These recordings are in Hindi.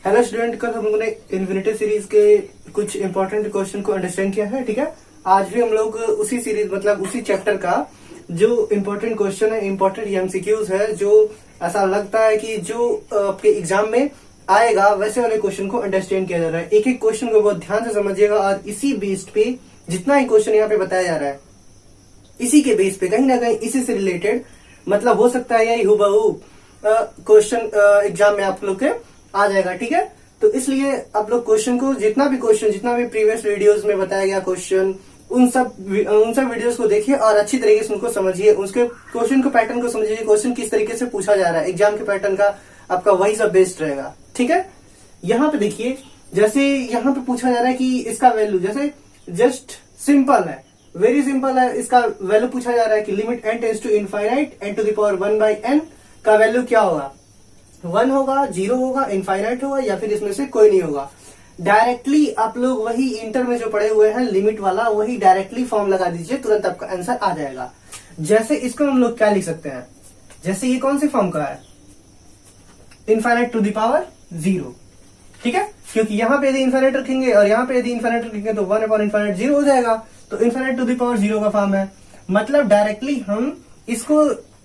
हेलो स्टूडेंट, कल हम लोगों ने इन्फिनिटी सीरीज के कुछ इंपॉर्टेंट क्वेश्चन को अंडरस्टैंड किया है। ठीक है, आज भी हम लोग उसी सीरीज मतलब उसी चैप्टर का जो इम्पोर्टेंट क्वेश्चन है, इम्पोर्टेंट एमसीक्यूज है, जो ऐसा लगता है कि जो आपके एग्जाम में आएगा वैसे वाले क्वेश्चन को अंडरस्टैंड किया जा रहा है। एक एक क्वेश्चन को बहुत ध्यान से समझिएगा और इसी बेस्ड पे जितना ही क्वेश्चन यहाँ पे बताया जा रहा है इसी के बेस पे कहीं ना कहीं इसी से रिलेटेड मतलब हो सकता है यही हुबहू क्वेश्चन एग्जाम में आप लोग के आ जाएगा। ठीक है, तो इसलिए आप लोग क्वेश्चन को जितना भी प्रीवियस वीडियोस में बताया गया क्वेश्चन उन सब वीडियोस को देखिए और अच्छी तरीके से उनको समझिए, उसके क्वेश्चन को पैटर्न को समझिए, क्वेश्चन किस तरीके से पूछा जा रहा है एग्जाम के पैटर्न का आपका वही सब बेस्ड रहेगा। ठीक है, यहाँ पे देखिए जैसे यहाँ पे पूछा जा रहा है कि इसका वैल्यू जैसे जस्ट सिंपल है, वेरी सिंपल है। इसका वैल्यू पूछा जा रहा है कि limit n tends to infinite n to the power 1/n का वैल्यू क्या होगा, 1 होगा, 0 होगा, इनफाइनाइट होगा या फिर इसमें से कोई नहीं होगा। डायरेक्टली आप लोग वही इंटर में जो पढ़े हुए हैं लिमिट वाला वही डायरेक्टली फॉर्म लगा दीजिए, तुरंत आपका आंसर आ जाएगा। जैसे इसको हम लोग क्या लिख सकते हैं, जैसे ये कौन से फॉर्म का है, इनफाइनाइट टू द पावर 0। ठीक है, क्योंकि यहाँ पे यदि इनफाइनाइट रखेंगे और यहाँ पे यदि इनफाइनाइट रखेंगे तो 1/इनफाइनाइट 0 हो जाएगा, तो इनफाइनाइट टू द पावर 0 का फॉर्म है। मतलब डायरेक्टली हम इसको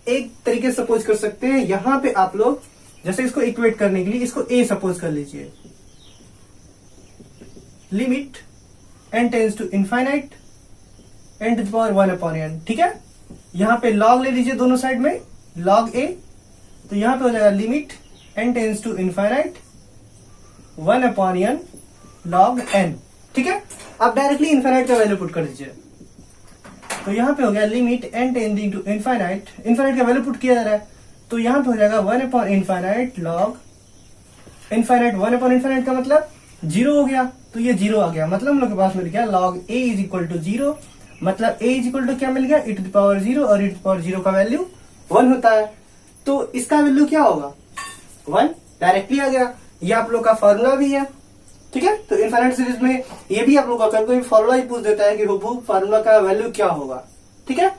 एक तरीके से सपोज कर सकते हैं। यहाँ पे आप लोग जैसे इसको इक्वेट करने के लिए इसको a सपोज कर लीजिए, limit n tends to infinite n to the power 1/n। ठीक है, यहाँ पे log ले लीजिए दोनों साइड में, log a, तो यहाँ पे हो जाएगा limit n tends to infinite 1/n log n। ठीक है, आप डायरेक्टली इनफाइनाइट का वैल्यू पुट कर दीजिए, तो यहाँ पे हो गया limit n tending to infinite, infinite का वैल्यू पुट किया जा रहा है, तो यहाँ पे हो जाएगा 1/इनफाइनाइट log इनफाइनाइट। 1/इनफाइनाइट का मतलब 0 हो गया, तो ये 0 आ गया, मतलब हम लोग के पास मिल गया log a is equal to 0। मतलब a इज इक्वल टू क्या मिल गया, e टू द पावर 0, और e टू द पावर 0 का वैल्यू 1 होता है, तो इसका वैल्यू क्या होगा 1, डायरेक्टली आ गया। ये आप लोग का फॉर्मूला भी है। ठीक है, तो इनफाइनाइट सीरीज में ये भी आप लोग का कोई फॉर्मूला ही पूछ देता है कि हुबहू फॉर्मूला का वैल्यू क्या होगा। ठीक है,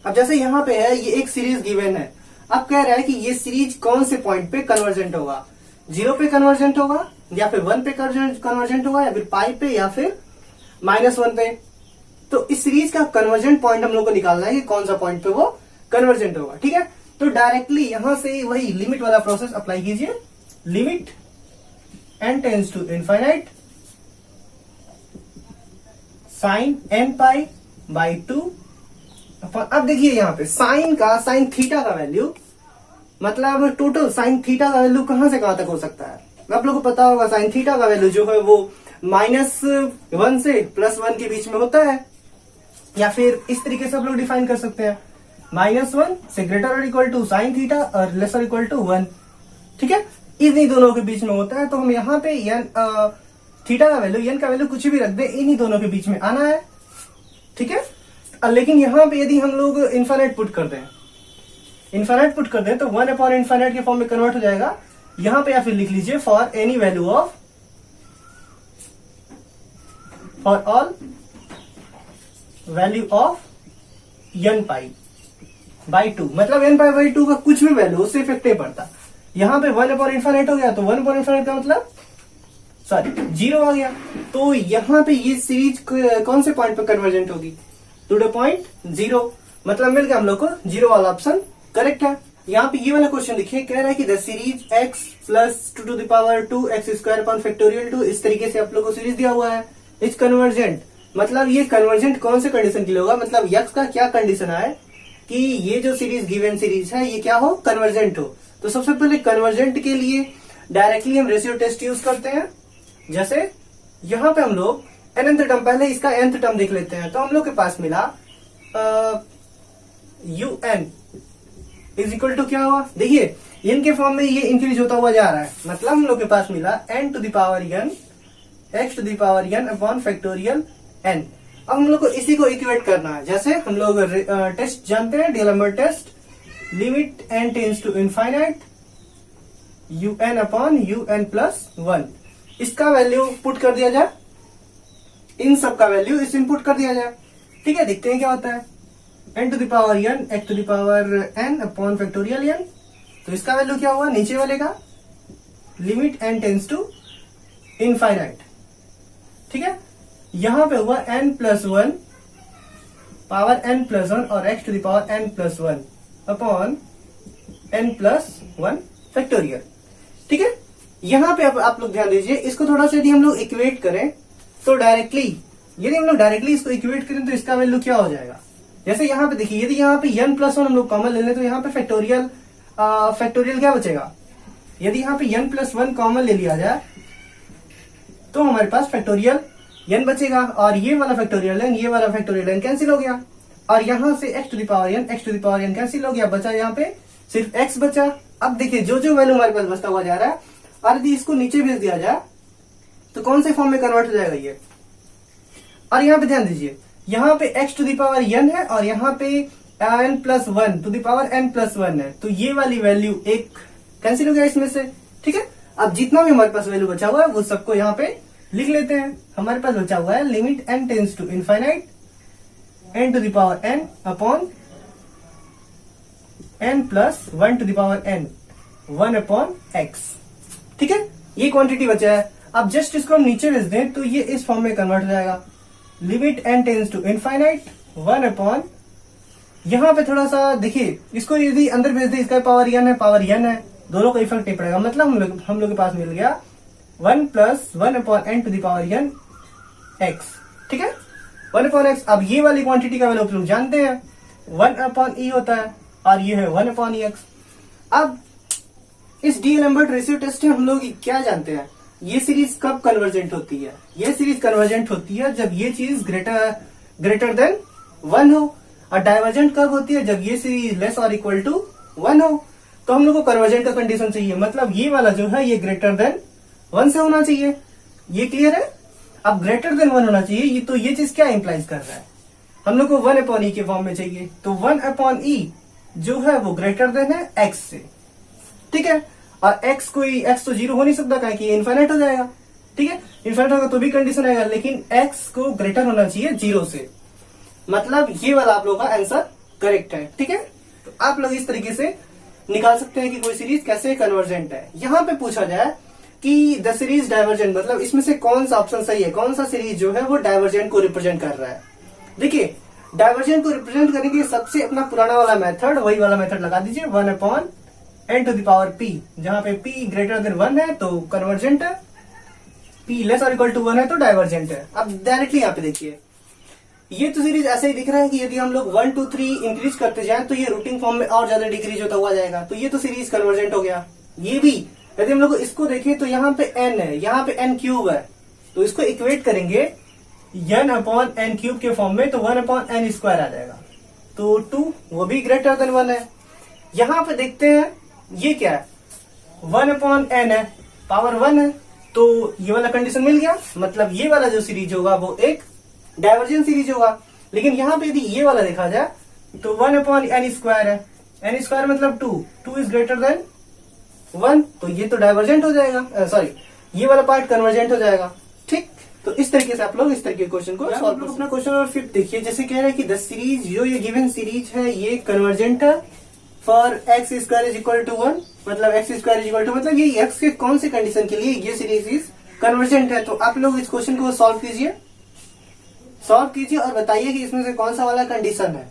अब जैसे यहाँ पे है ये एक सीरीज गिवन है, अब कह रहा है कि ये सीरीज कौन से पॉइंट पे कन्वर्जेंट होगा, 0 पे कन्वर्जेंट होगा या फिर 1 पे कन्वर्जेंट होगा या फिर पाई पे या फिर -1 पे। तो इस सीरीज का कन्वर्जेंट पॉइंट हम लोग को निकालना है कि कौन सा पॉइंट पे वो कन्वर्जेंट होगा। ठीक है, तो डायरेक्टली यहां से वही लिमिट वाला प्रोसेस अप्लाई कीजिए, limit n tends to infinite sine n π/2। अब देखिए यहाँ पे साइन थीटा का वैल्यू मतलब टोटल साइन थीटा का वैल्यू कहां से कहां तक हो सकता है, आप लोगों को पता होगा। साइन थीटा का वैल्यू जो है वो -1 से +1 के बीच में होता है, या फिर इस तरीके से आप लोग डिफाइन कर सकते हैं, -1 से ग्रेटर और इक्वल टू साइन थीटा और लेसर इक्वल टू 1। ठीक है, इन्हीं दोनों के बीच में होता है, तो हम यहाँ पे थीटा का वैल्यु, n का वैल्यू कुछ भी रख दे, इन्हीं दोनों के बीच में आना है। ठीक है, लेकिन यहाँ पे यदि हम लोग इनफाइनाइट पुट कर दें तो 1/इनफाइनाइट के फॉर्म में कन्वर्ट हो जाएगा। यहाँ पे या फिर लिख लीजिए for any value of, for all value of n π/2, मतलब n π/2 का कुछ भी वैल्यू उससे इफेक्ट नहीं पड़ता। यहाँ पे 1/इनफाइनाइट हो गया तो 1/इनफाइनाइट का मतलब 0 आ गया, तो यहाँ पे ये सीरीज कौन से पॉइंट पे कन्वर्जेंट होगी, टू द पॉइंट 0। मतलब मिल गया हम लोग को 0 वाला ऑप्शन करेक्ट है। यहाँ पे ये वाला क्वेश्चन देखिए, कह रहा है कि the series x + 2 to the power 2x²/2, इस तरीके से आप लोग को सीरीज दिया हुआ है, इज कन्वर्जेंट। मतलब ये कन्वर्जेंट कौन से कंडीशन के लिए होगा, मतलब x का क्या कंडीशन है कि ये जो सीरीज गिवन सीरीज है ये क्या हो, कन्वर्जेंट हो। तो सबसे पहले कन्वर्जेंट के लिए डायरेक्टली हम रेशियो टेस्ट यूज करते हैं। जैसे यहाँ पे हम लोग nth टर्म, पहले इसका nth टर्म देख लेते हैं, तो हम लोग के पास मिला un इज इक्वल टू क्या हुआ, देखिए n के फॉर्म में ये इंक्रीज होता हुआ जा रहा है, मतलब हम लोग के पास मिला n to the power n x to the power n upon factorial n। अब हम लोग को इसी को इक्वेट करना है, जैसे हम लोग टेस्ट जानते हैं, DLMR test, limit n tends to infinite un upon un + 1, इसका वैल्यू पुट कर दिया जाए, इन सब का वैल्यू इस इनपुट कर दिया जाए। ठीक है, देखते हैं क्या होता है, n to the power n x to the power n upon factorial n, तो इसका वैल्यू क्या हुआ, नीचे वाले का limit n tends to infinite, ठीक है। यहां पे हुआ n+1 पावर n+1 और x to the power n+1 upon n+1 factorial, ठीक है। यहां पे आप लोग ध्यान दीजिए, इसको थोड़ा सा यदि हम लोग इक्वेट करें तो डायरेक्टली, यदि हम लोग डायरेक्टली इसको इक्वेट करें तो इसका वैल्यू क्या हो जाएगा। जैसे यहाँ पे देखिए, यदि यहाँ पे n+1 हम लोग कॉमन ले लें तो यहाँ पे फैक्टोरियल क्या बचेगा। यदि यहाँ पे n+1 कॉमन ले लिया जाए तो हमारे पास फैक्टोरियल n बचेगा, और ये वाला फैक्टोरियल n, ये वाला फैक्टोरियल n कैंसिल हो गया, और यहां से x to the power n cancel हो गया, बचा यहाँ पे सिर्फ x बचा। अब देखिए जो जो वैल्यू हमारे पास बचता हुआ जा रहा है, और यदि इसको नीचे भेज दिया जाए तो कौन से फॉर्म में कन्वर्ट हो जाएगा ये। और यहाँ पे ध्यान दीजिए, यहाँ पे x to the power n है और यहाँ पे n+1 to the power n+1 है, तो ये वाली वैल्यू एक कैंसिल हो गया इसमें से, ठीक है। अब जितना भी हमारे पास वैल्यू बचा हुआ है वो सबको यहाँ पे लिख लेते हैं। हमारे पास बचा हुआ है limit n tends to infinite n to the power n upon n+1 to the power n 1 upon x, ठीक है। ये क्वांटिटी बचा है। अब जस्ट इसको हम नीचे भेज दें तो ये इस फॉर्म में कन्वर्ट हो जाएगा, limit n tends to infinite 1 upon, यहां पे थोड़ा सा देखिए, इसको यदि अंदर भेज दे, इसका पावर n है, दोनों का इफेक्ट नहीं पड़ेगा, मतलब हम लोग के पास मिल गया 1+1 upon n to the power n x, ठीक है, 1 अपॉन x। अब ये वाली क्वांटिटी का वैल्यू आप लोग जानते हैं 1 अपॉन e होता है, और ये है 1 अपॉन e x। अब इस डीएलएम्बर्ट रेशियो टेस्ट से हम लोग क्या जानते हैं, ये सीरीज कब कन्वर्जेंट होती है। ये सीरीज कन्वर्जेंट होती है जब ये चीज ग्रेटर देन 1 हो, और डाइवर्जेंट कब होती है, जब ये सीरीज लेस और इक्वल टू 1 हो। तो हम लोग को कन्वर्जेंट का कंडीशन चाहिए, मतलब ये वाला जो है ये ग्रेटर देन 1 से होना चाहिए। ये क्लियर है। अब ग्रेटर देन 1 होना चाहिए, ये तो ये चीज क्या इंप्लाइज कर रहा है, हम लोग को 1 अपॉन ई के फॉर्म में चाहिए, तो 1 अपॉन ई जो है वो ग्रेटर देन है x से, ठीक है। और x तो 0 हो नहीं सकता, कहें कि इनफाइनाइट हो जाएगा, ठीक है। इनफाइनाइट होगा तो भी कंडीशन आएगा, लेकिन x को ग्रेटर होना चाहिए 0 से, मतलब ये वाला आप लोगों का आंसर करेक्ट है, ठीक है। तो आप लोग इस तरीके से निकाल सकते हैं कि कोई सीरीज कैसे कन्वर्जेंट है। यहां पे पूछा जाए कि द सीरीज डाइवर्जेंट, मतलब इसमें से कौन सा ऑप्शन सही है, कौन सा सीरीज जो है वो डाइवर्जेंट को रिप्रेजेंट कर रहा है। देखिए डाइवर्जेंट को रिप्रेजेंट करने के लिए सबसे अपना पुराना वाला मेथड, वही वाला मेथड लगा दीजिए, 1 upon n to the power p, जहां पे p ग्रेटर देन 1 है तो कन्वर्जेंट है, p लेस और इक्वल टू 1 है तो डाइवर्जेंट है। अब डायरेक्टली यहाँ पे देखिए, ये तो सीरीज ऐसे ही दिख रहा है कि यदि हम लोग 1 2 3 इंक्रीज करते जाएं तो ये रूटिंग फॉर्म में और ज्यादा डिक्रीज होता हुआ जाएगा, तो ये तो सीरीज कन्वर्जेंट हो गया। ये भी यदि हम लोग इसको देखें तो यहाँ पे n है, यहाँ पे n³ है, तो इसको इक्वेट करेंगे n अपॉन n³ के फॉर्म में, तो 1 अपॉन n² आ जाएगा, तो 2 वो भी ग्रेटर देन 1 है। यहाँ पे देखते हैं ये क्या है, 1 अपॉन n है, पावर 1 है, तो ये वाला कंडीशन मिल गया, मतलब ये वाला जो सीरीज होगा वो एक डाइवर्जेंट सीरीज होगा। लेकिन यहाँ पे यदि ये वाला देखा जाए तो 1 अपॉन n² है, n² मतलब 2 इज ग्रेटर देन 1, तो ये तो डाइवर्जेंट हो जाएगा, सॉरी ये वाला पार्ट कन्वर्जेंट हो जाएगा, ठीक। तो इस तरीके से आप लोग इस तरीके के क्वेश्चन को सॉल्व करो। अपना क्वेश्चन नंबर 5 देखिए, जैसे कह रहे हैं कि द सीरीज, जो ये गिवन सीरीज है ये कन्वर्जेंट है for x² is equal to 1, मतलब x² इज इक्वल टू, मतलब ये x के कौन से कंडीशन के लिए ये सीरीज इज कन्वर्जेंट है। तो आप लोग इस क्वेश्चन को सॉल्व कीजिए और बताइए कि इसमें से कौन सा वाला कंडीशन है,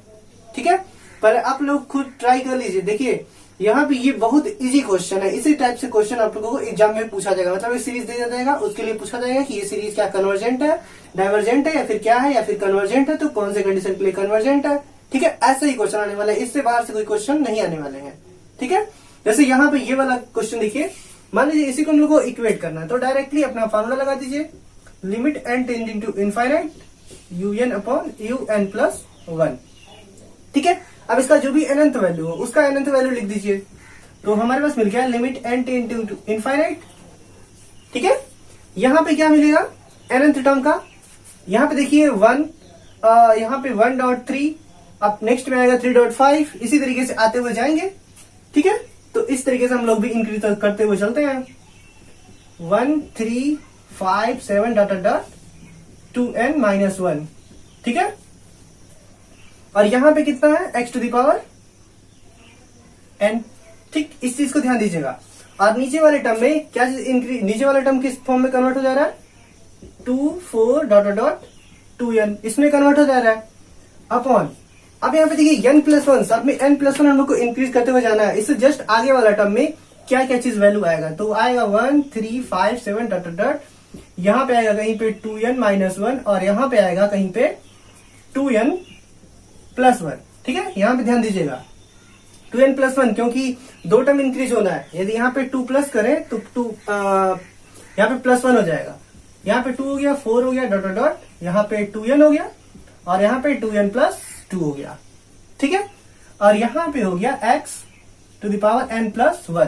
ठीक है। पर आप लोग खुद ट्राई कर लीजिए। देखिए यहाँ पे ये बहुत इजी क्वेश्चन है, इसी टाइप से क्वेश्चन आप लोगों को एग्जाम में पूछा जाएगा, मतलब एक सीरीज दे दिया जाएगा, उसके लिए पूछा जाएगा कि ये सीरीज क्या कन्वर्जेंट है, डाइवर्जेंट है, या फिर क्या है, या फिर कन्वर्जेंट है तो कौन से कंडीशन के लिए कन्वर्जेंट है, ठीक है। ऐसे ही क्वेश्चन आने वाले, इससे बाहर से कोई क्वेश्चन नहीं आने वाले हैं, ठीक है। जैसे यहाँ पे ये वाला क्वेश्चन देखिए, मान लीजिए इसी को हम लोग को इक्वेट करना है, तो डायरेक्टली अपना फॉर्मूला लगा दीजिए, limit n tending to infinite un upon un+1, ठीक है। अब इसका जो भी अनंत वैल्यू हो उसका अनंत वैल्यू लिख दीजिए, तो हमारे पास मिल गया limit n tending to infinite, ठीक है। यहाँ पे क्या मिलेगा अनंत टर्म का, यहाँ पे देखिए 1, यहाँ पे 1.3, अब नेक्स्ट में आएगा 3.5, इसी तरीके से आते हुए जाएंगे, ठीक है। तो इस तरीके से हम लोग भी इंक्रीज करते हुए चलते हैं, 1 3 5 7 2n-1, ठीक है। और यहां पे कितना है x to the power n, ठीक। इस चीज को ध्यान दीजिएगा। और नीचे वाले टर्म में क्या चीज इंक्रीज, नीचे वाला टर्म किस फॉर्म में कन्वर्ट हो जा रहा है, 2 4 डॉट डॉट डॉट 2n, इसमें कन्वर्ट हो जा रहा है अपॉन, अब यहाँ पे देखिए n+1, साथ में n+1 हम लोग को इंक्रीज करते हुए जाना है, इससे जस्ट आगे वाला टर्म में क्या क्या चीज वैल्यू आएगा, तो आएगा 1 3 5 7 डॉट डॉट डॉट, यहाँ पे आएगा कहीं पे 2n-1 और यहाँ पे आएगा कहीं पे 2n+1, ठीक है। यहाँ पे ध्यान दीजिएगा 2n+1, क्योंकि दो टर्म इंक्रीज होना है, यदि यहाँ पे 2 प्लस करें तो 2 यहाँ पे +1 हो जाएगा, यहाँ पे 2 हो गया, 4 हो गया डॉट डॉट डॉट, यहाँ पे 2n हो गया और यहाँ पे 2n+2 हो गया, ठीक है। और यहाँ पे हो गया x⁴n+1,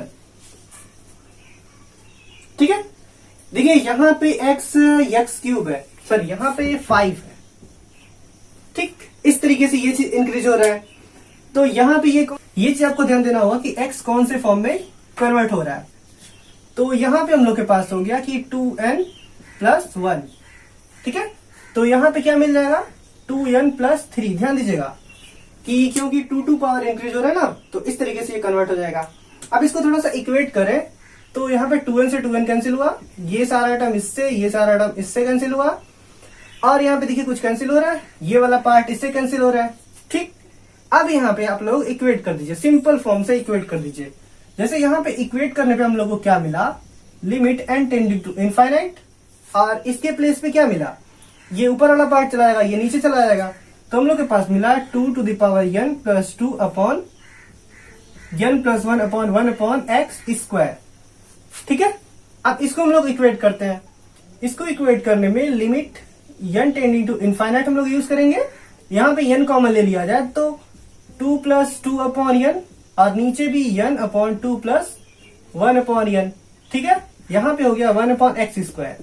ठीक है। देखिए यहाँ पे x³ है, सर यहाँ पे 5 है, ठीक। इस तरीके से ये चीज इंक्रीज हो रहा है, तो यहाँ पे ये चीज आपको ध्यान देना होगा कि x कौन से फॉर्म में कन्वर्ट हो रहा है, तो यहाँ पे हम लोग के पास हो गया कि 2n+1, ठीक है। तो यहाँ पे क्या मिल जाएगा 2n+3, ध्यान दीजिएगा कि क्योंकि 2 पावर इंक्रीज हो रहा है ना, तो इस तरीके से ये कन्वर्ट हो जाएगा। अब इसको थोड़ा सा इक्वेट करें तो यहाँ पे 2n से 2n कैंसिल हुआ, ये सारा टर्म इससे, ये सारा टर्म इससे कैंसिल हुआ, और यहाँ पे देखिए कुछ कैंसिल हो रहा है, ये वाला पार्ट इससे कैंसिल हो रहा है, ठीक। अब यहाँ पे आप लोग इक्वेट कर दीजिए, सिंपल फॉर्म से इक्वेट कर दीजिए। जैसे यहाँ पे इक्वेट करने पे हम लोग को क्या मिला, limit n tending to infinite, और इसके प्लेस पे क्या मिला, ये ऊपर वाला पार्ट चला जाएगा, ये नीचे चला जाएगा, तो हम लोग के पास मिला 2n+2 upon n+1 upon 1/x², ठीक है। अब इसको हम लोग इक्वेट करते हैं, इसको इक्वेट करने में limit n tending to infinite हम लोग यूज करेंगे, यहाँ पे n कॉमन ले लिया जाए तो 2 + 2 अपॉन n, और नीचे भी n अपॉन 2 + 1 अपॉन n, ठीक है। यहाँ पे हो गया 1/x²।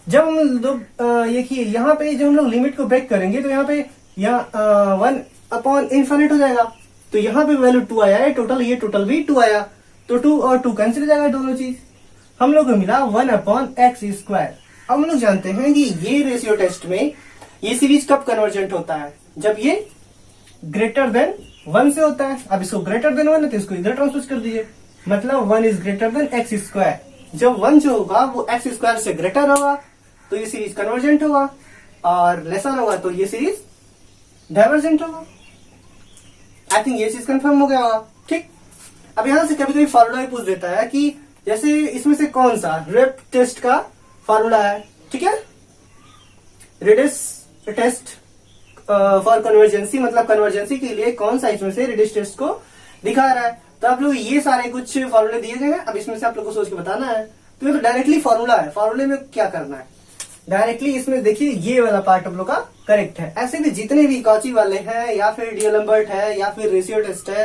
जब हम लोग देखिए यहाँ पे जब हम लोग लिमिट को ब्रेक करेंगे तो यहाँ पे 1/∞ हो जाएगा, तो यहाँ पे वैल्यू 2 आया है टोटल, ये टोटल भी 2 आया, तो 2 और 2 कैंसिल हो जाएगा, दोनों चीज हम लोग को मिला 1/x²। अब हम लोग जानते हैं कि ये रेशियो टेस्ट में ये सीरीज कब कन्वर्जेंट होता है, जब ये ग्रेटर देन 1 से होता है। अब इसको ग्रेटर देन 1 है तो इसको इधर ट्रांसपोज कर दीजिए, मतलब 1 इज ग्रेटर देन x²। जब 1 जो होगा वो x² से ग्रेटर होगा तो ये सीरीज कन्वर्जेंट होगा, और लेसर होगा तो ये सीरीज डाइवर्जेंट होगा। आई थिंक ये चीज कंफर्म हो गया होगा, ठीक। अब यहां से कभी कभी फॉर्मूला भी पूछ देता है कि जैसे इसमें से कौन सा रेप टेस्ट का फॉर्मूला है, ठीक है, रेडिस टेस्ट फॉर कन्वर्जेंसी, मतलब कन्वर्जेंसी के लिए कौन सा इसमें से रेडिस टेस्ट को दिखा रहा है। तो आप लोग ये सारे कुछ फॉर्मूले दिए गए हैं, अब इसमें से आप लोग को सोच के बताना है। तो ये तो डायरेक्टली फॉर्मूला है, फॉर्मूले में क्या करना है, डायरेक्टली इसमें देखिए ये वाला पार्ट आप लोग का करेक्ट है। ऐसे भी जितने भी कॉची वाले हैं, या फिर डीएलएम्बर्ट है, या फिर रेशियो टेस्ट है,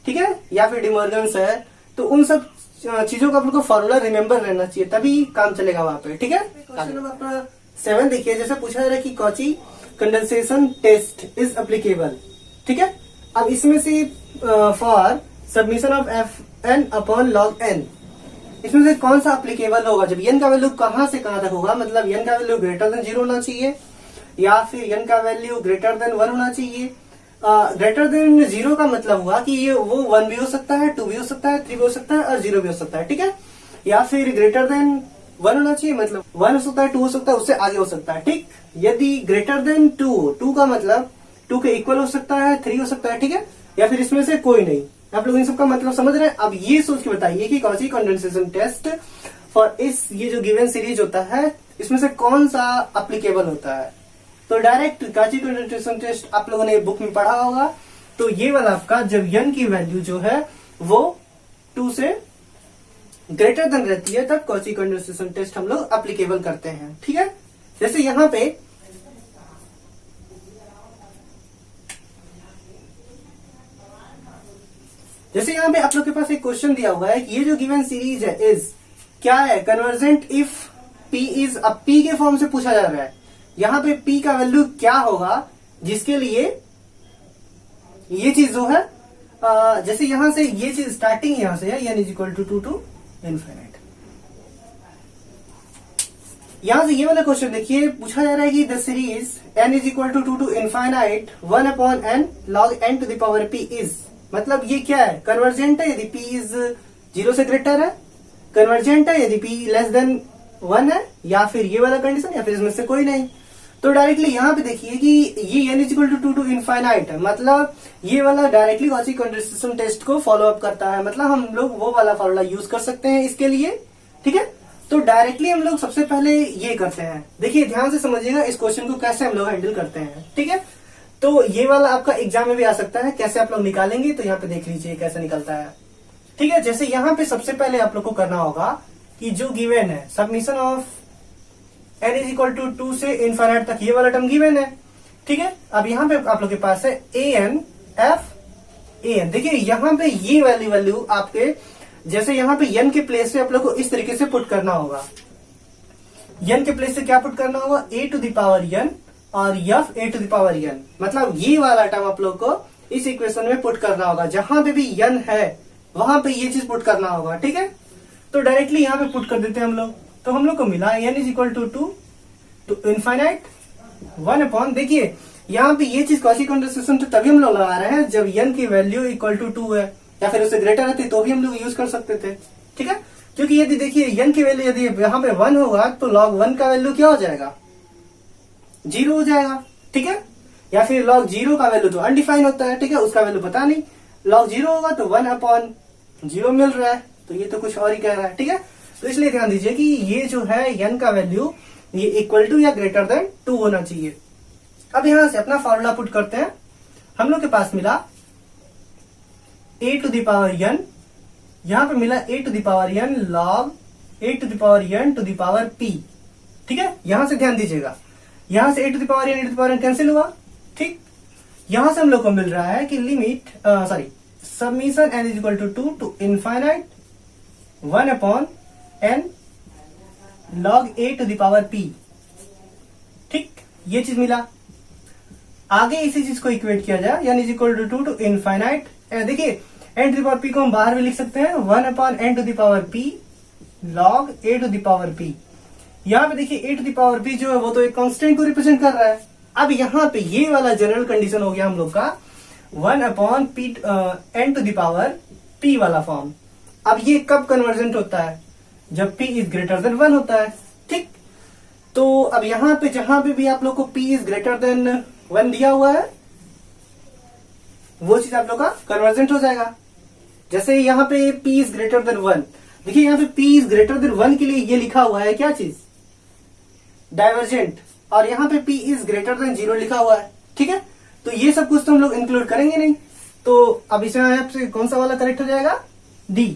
ठीक है, या फिर डिमॉर्गन्स है, तो उन सब चीजों का आप लोग को फॉर्मूला रिमेम्बर रहना चाहिए, तभी काम चलेगा वहां पे, ठीक है। क्वेश्चन नंबर अपना 7 देखिए, जैसे पूछा जा रहा है कि Cauchy condensation test is applicable, ठीक है। अब इसमें से for submission of Fn upon log n, इसमें से कौन सा एप्लीकेबल होगा जब n का वैल्यू कहां से कहां तक होगा, मतलब n का वैल्यू ग्रेटर देन 0 होना चाहिए, या फिर n का वैल्यू ग्रेटर देन 1 होना चाहिए। ग्रेटर देन 0 का मतलब हुआ कि ये वो 1 भी हो सकता है, 2 भी हो सकता है, 3 भी हो सकता है और 0 भी हो सकता है, ठीक है। या फिर ग्रेटर देन 1 होना चाहिए, मतलब 1 हो सकता है, 2 हो सकता है, उससे आगे हो सकता है, ठीक। यदि ग्रेटर देन 2 का मतलब 2 के इक्वल हो सकता है, 3 हो सकता है, ठीक है, या फिर इसमें से कोई नहीं। आप लोग इन सबका मतलब समझ रहे हैं। अब ये सोच के बताइए कि कॉची कंडेंसेशन टेस्ट फॉर इस ये जो गिवन सीरीज होता है इसमें से कौन सा एप्लीकेबल होता है। तो डायरेक्ट कॉची कंडेंसेशन टेस्ट आप लोगों ने बुक में पढ़ा होगा, तो ये वाला आपका जब n की वैल्यू जो है वो 2 से ग्रेटर देन रहती है तब कॉची कंडेंसेशन टेस्ट हम लोग एप्लीकेबल करते हैं, ठीक है। जैसे यहाँ पे आप लोग के पास एक क्वेश्चन दिया हुआ है कि ये जो गिवन सीरीज है इज क्या है, कन्वर्जेंट इफ p इज, अब p के फॉर्म से पूछा जा रहा है, यहाँ पे p का वैल्यू क्या होगा जिसके लिए ये चीज जो है जैसे यहां से ये चीज स्टार्टिंग यहां से है n is equal to 2 to infinite. यहां से ये वाला क्वेश्चन देखिए, पूछा जा रहा है कि the series n is equal to 2 to infinite 1/n log n to the power p is, मतलब ये क्या है, कन्वर्जेंट है। यदि p इज 0 से ग्रेटर है कन्वर्जेंट है यदि p लेस देन 1 है, या फिर ये वाला कंडीशन, या फिर इसमें से कोई नहीं। तो डायरेक्टली यहाँ पे देखिए कि ये n is equal to 2 to infinite है, मतलब ये वाला डायरेक्टली कॉची कंडीशन टेस्ट को फॉलो अप करता है, मतलब हम लोग वो वाला फॉर्मूला यूज कर सकते हैं इसके लिए, ठीक है। तो डायरेक्टली हम लोग सबसे पहले ये करते हैं, देखिए ध्यान से समझिएगा इस क्वेश्चन को कैसे हम लोग हैंडल करते हैं, ठीक है। तो ये वाला आपका एग्जाम में भी आ सकता है, कैसे आप लोग निकालेंगे तो यहाँ पे देख लीजिए कैसे निकलता है, ठीक है। जैसे यहाँ पे सबसे पहले आप लोग को करना होगा कि जो गिवन है submission of n is equal to 2 से इनफाइनाइट तक, ये वाला टर्म गिवन है, ठीक है। अब यहाँ पे आप लोग के पास है an f an, देखिए यहाँ पे ये वैल्यू आपके, जैसे यहाँ पे n के प्लेस पे आप लोग को इस तरीके से पुट करना होगा, n के प्लेस से क्या पुट करना होगा, a to the power n और f a to the power n, मतलब ये वाला टर्म आप लोग को इस इक्वेशन में पुट करना होगा, जहां पे भी n है वहां पे ये चीज पुट करना होगा, ठीक है। तो डायरेक्टली यहाँ पे पुट कर देते हैं हम लोग, तो हम लोग को मिला n is equal to 2 to infinite 1 upon, देखिए यहाँ पे ये चीज कॉची कंडीशन तो तभी हम लोग लगा रहे हैं जब n की वैल्यू इक्वल टू 2 है या फिर उससे ग्रेटर रहती तो भी हम लोग यूज कर सकते थे, ठीक है। क्योंकि यदि देखिए n की वैल्यू यदि यहाँ पे 1 होगा तो log 1 का वैल्यू क्या हो जाएगा, 0 हो जाएगा, ठीक है। या फिर log 0 का वैल्यू तो अनडिफाइन होता है, ठीक है, उसका वैल्यू पता नहीं, log 0 होगा तो 1 अपॉन 0 मिल रहा है, तो ये तो कुछ और ही कह रहा है, ठीक है। तो इसलिए ध्यान दीजिए कि ये जो है n का वैल्यू ये इक्वल टू या ग्रेटर देन 2 होना चाहिए। अब यहां से अपना फॉर्मूला पुट करते हैं, हम लोग के पास मिला a to the power n, यहां पे मिला a to the power n log a to the power n to the power p, ठीक है। यहां से ध्यान दीजिएगा, यहां से a to the power n a to the power n cancel हुआ, ठीक। यहां से हम लोग को मिल रहा है कि limit submission n is equal to 2 to infinite 1 upon n log a to the power p, ठीक, ये चीज मिला। आगे इसी चीज को इक्वेट किया जाए, n is equal to 2 to infinite, देखिए n to the power p को हम बाहर भी लिख सकते हैं 1 upon n to the power p log a to the power p। यहाँ पे देखिए a to the power p जो है वो तो एक कांस्टेंट को रिप्रेजेंट कर रहा है। अब यहाँ पे ये वाला जनरल कंडीशन हो गया हम लोग का 1 upon n to the power p वाला फॉर्म। अब ये कब कन्वर्जेंट होता है, जब p इज ग्रेटर देन 1 होता है, ठीक। तो अब यहाँ पे जहां पे भी आप लोग को p इज ग्रेटर देन 1 दिया हुआ है वो चीज आप लोग का कन्वर्जेंट हो जाएगा। जैसे यहाँ पे p इज ग्रेटर देन 1, देखिए यहाँ पे p इज ग्रेटर देन 1 के लिए ये लिखा हुआ है क्या चीज, डाइवर्जेंट, और यहाँ पे p इज ग्रेटर देन 0 लिखा हुआ है, ठीक है। तो ये सब कुछ तो हम लोग इंक्लूड करेंगे नहीं, तो अब इसमें आपसे कौन सा वाला करेक्ट हो जाएगा, D,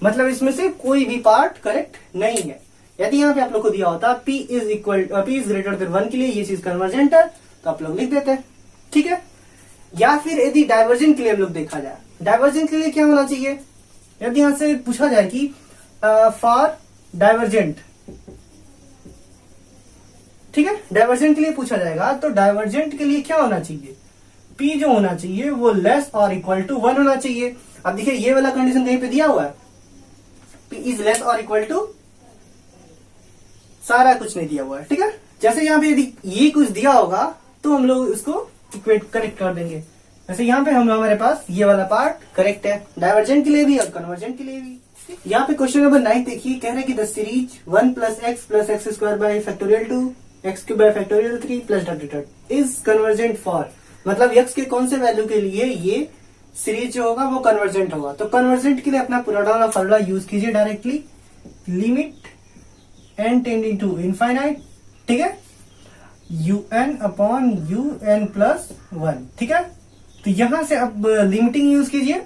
मतलब इसमें से कोई भी पार्ट करेक्ट नहीं है। यदि यहाँ पे आप लोग को दिया होता p इज ग्रेटर देन 1 के लिए ये चीज कन्वर्जेंट है तो आप लोग लिख देते हैं, ठीक है। या फिर यदि डाइवर्जेंट के लिए हम लोग देखा जाए, डाइवर्जेंट के लिए क्या होना चाहिए, यदि यहां से पूछा जाए कि फॉर डाइवर्जेंट, ठीक है, डाइवर्जेंट के लिए पूछा जाएगा तो डाइवर्जेंट के लिए क्या होना चाहिए, p जो होना चाहिए वो लेस और इक्वल टू 1 होना चाहिए। अब देखिए ये वाला कंडीशन कहीं पे दिया हुआ है, p इज लेस और इक्वल टू, सारा कुछ नहीं दिया हुआ है, ठीक है। जैसे यहाँ पे यदि ये कुछ दिया होगा तो हम लोग इसको इक्वेट करेक्ट कर देंगे। वैसे यहाँ पे हमारे पास ये वाला पार्ट करेक्ट है, डाइवर्जेंट के लिए भी और कन्वर्जेंट के लिए भी। यहाँ पे क्वेश्चन नंबर 9 देखिए, कह रहे हैं कि the series 1 plus x square by factorial 2 x cube by factorial 3 plus dot is convergent for, मतलब x के कौन से वैल्यू के लिए ये सीरीज जो होगा वो कन्वर्जेंट होगा। तो कन्वर्जेंट के लिए अपना पुराना फॉर्मूला यूज कीजिए directly, limit n tending to infinite, ठीक है, un अपॉन un प्लस 1, ठीक है। तो यहां से अब लिमिटिंग यूज कीजिए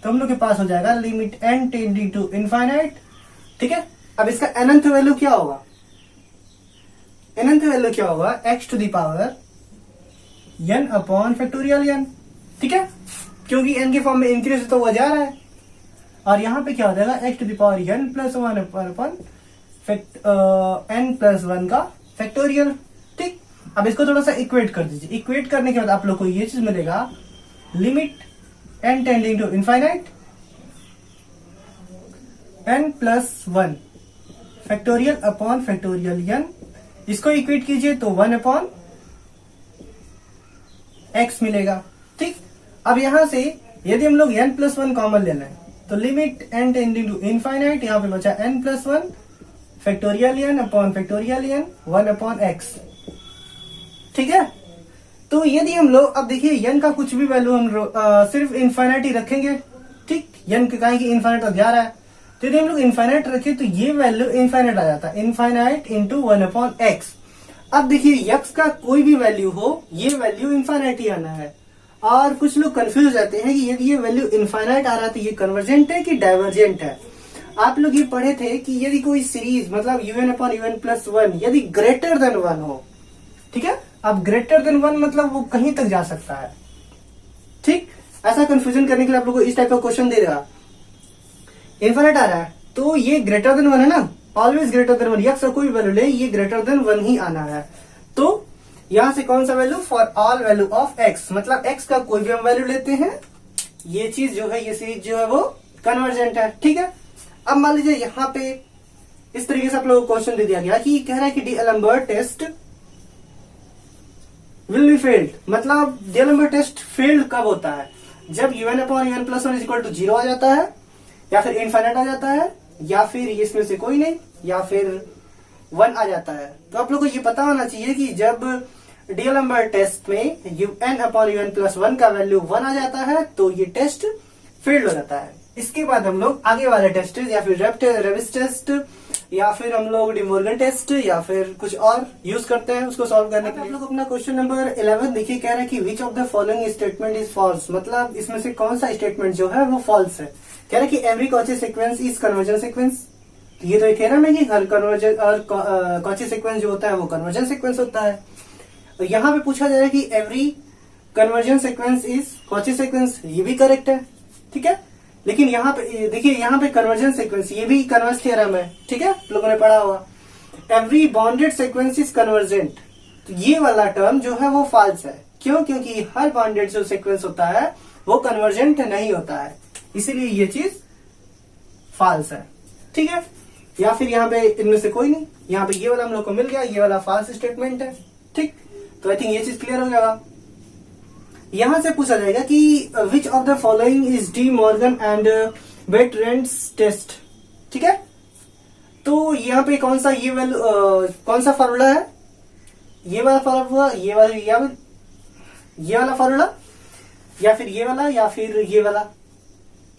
तो हम लोग के पास हो जाएगा limit n tending to infinite, ठीक है। अब इसका nth वैल्यू क्या होगा, nth वैल्यू क्या होगा, x to the power n upon factorial n, ठीक है, क्योंकि n के फॉर्म में इंक्रीज तो हुआ जा रहा है। और यहाँ पे क्या हो जाएगा, x to the power n plus 1 upon n plus 1 का फैक्टोरियल, ठीक। अब इसको थोड़ा सा इक्वेट कर दीजिए, इक्वेट करने के बाद आप लोग को ये चीज मिलेगा limit n tending to infinite n plus 1 factorial upon factorial n, इसको इक्वेट कीजिए तो 1 अपॉन x मिलेगा, ठीक। अब यहां से यदि हम लोग n प्लस 1 कॉमन ले लें तो limit n tending to infinite, यहाँ पे बचा n+1 factorial n upon factorial n 1/x। ठीक है, तो यदि हम लोग अब देखिए n का कुछ भी वैल्यू हम सिर्फ इनफाइनाइट ही रखेंगे, ठीक, n का कहीं की इनफाइनाइट तक जा रहा है, तो यदि हम लोग इनफाइनाइट रखें तो ये वैल्यू इनफाइनाइट आ जाता है, इनफाइनाइट इंटू 1/x। अब देखिए x का कोई भी वैल्यू हो, ये वैल्यू इनफाइनाइट ही आना है। और कुछ लोग कंफ्यूज हो जाते हैं कि यदि ये वैल्यू इनफाइनाइट आ रहा है तो ये कन्वर्जेंट है कि डाइवर्जेंट है। आप लोग ये पढ़े थे कि यदि कोई सीरीज मतलब un/un+1 यदि ग्रेटर देन 1 हो, ठीक है, अब ग्रेटर देन 1 मतलब वो कहीं तक जा सकता है, ठीक। ऐसा कंफ्यूजन करने के लिए आप लोग को इस टाइप का क्वेश्चन दे देगा, इनफाइनाइट आ रहा है तो ये ग्रेटर देन 1 है ना, ऑलवेज ग्रेटर देन 1, x का कोई वैल्यू ले ये ग्रेटर देन 1 ही आना है। तो यहां से कौन सा value, for all value of x, मतलब x का कोई भी हम वैल्यू लेते हैं, ये चीज जो है, ये सीरीज जो है वो कन्वर्जेंट है, ठीक है। अब मान लीजिए यहाँ पे इस तरीके से आप लोगों को क्वेश्चन दे दिया गया कि कह रहा है कि D'Alembert test will be failed, मतलब डीएलेम्बर्ट टेस्ट फेल्ड कब होता है, जब un/un+1 = 0 आ जाता है, या फिर इनफाइनाइट आ जाता है, या फिर इसमें से कोई नहीं, या फिर 1 आ जाता है। तो आप लोग को ये पता होना चाहिए कि जब डीएलेम्बर्ट टेस्ट में n/un+1 का वैल्यू 1 आ जाता है तो ये टेस्ट फेल्ड हो जाता है। इसके बाद हम लोग आगे वाले टेस्ट या फिर रेविस टेस्ट या फिर हम लोग डिमोर्गन टेस्ट या फिर कुछ और यूज करते हैं उसको सॉल्व करने के लिए। आप लोग अपना क्वेश्चन नंबर 11 देखिए, कह रहा है कि which of the following statement is false, मतलब इसमें से कौन सा स्टेटमेंट जो है वो फॉल्स है। कह रहा है कि every Cauchy sequence is conversion sequence, ये तो कह रहा है कि हर कन्वर्जन और कॉची सीक्वेंस जो होता है वो कन्वर्जन सीक्वेंस होता है। और यहाँ पे पूछा जा रहा है कि every conversion sequence is Cauchy sequence, ये भी करेक्ट है, ठीक है। लेकिन यहाँ पे देखिए, यहाँ पे कन्वर्जन सीक्वेंस ये भी कन्वर्स थ्योरम है, ठीक है, लोगों ने पढ़ा हुआ। Every bonded sequence is convergent, तो ये वाला टर्म जो है वो फॉल्स है। क्यों? क्योंकि हर बॉन्डेड जो सीक्वेंस होता है वो कन्वर्जेंट नहीं होता है, इसीलिए ये चीज फॉल्स है, ठीक है। या फिर यहाँ पे इनमें से कोई नहीं, यहाँ पे ये वाला हम लोग को मिल गया, ये वाला फॉल्स स्टेटमेंट है, ठीक। तो आई थिंक ये चीज क्लियर हो जाएगा। यहां से पूछा जाएगा कि which of the following is De Morgan and Bertrand's test, ठीक है। तो यहाँ पे कौन सा ये वैल्यू कौन सा फॉर्मूला है, ये वाला फॉर्मूला, ये वाला फॉर्मूला, या फिर ये वाला, या फिर ये वाला।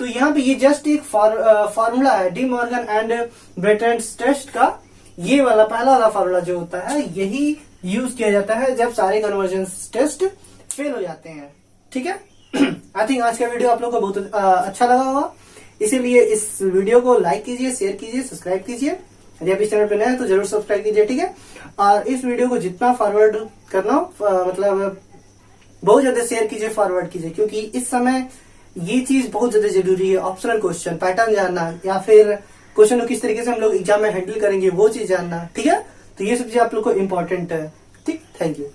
तो यहाँ पे ये जस्ट एक फॉर्मूला है D Morgan and Bertrand's test का, ये वाला पहला वाला फॉर्मूला जो होता है यही यूज किया जाता है जब सारे कन्वर्जेंस टेस्ट फेल हो जाते हैं, ठीक है। आई थिंक आज का वीडियो आप लोगों को बहुत अच्छा लगा होगा, इसीलिए इस वीडियो को लाइक कीजिए, शेयर कीजिए, सब्सक्राइब कीजिए। यदि आप इस चैनल पर नए हैं तो जरूर सब्सक्राइब कीजिए, ठीक है। और इस वीडियो को जितना फॉरवर्ड करना हो मतलब बहुत ज्यादा शेयर कीजिए, फॉरवर्ड कीजिए, क्योंकि इस समय ये चीज बहुत ज्यादा जरूरी है। ऑप्शनल क्वेश्चन पैटर्न जानना या फिर क्वेश्चन को किस तरीके से हम लोग एग्जाम में हैंडल करेंगे वो चीज जानना, ठीक है। तो ये सब चीज आप लोग को इम्पोर्टेंट है, ठीक। Thank you.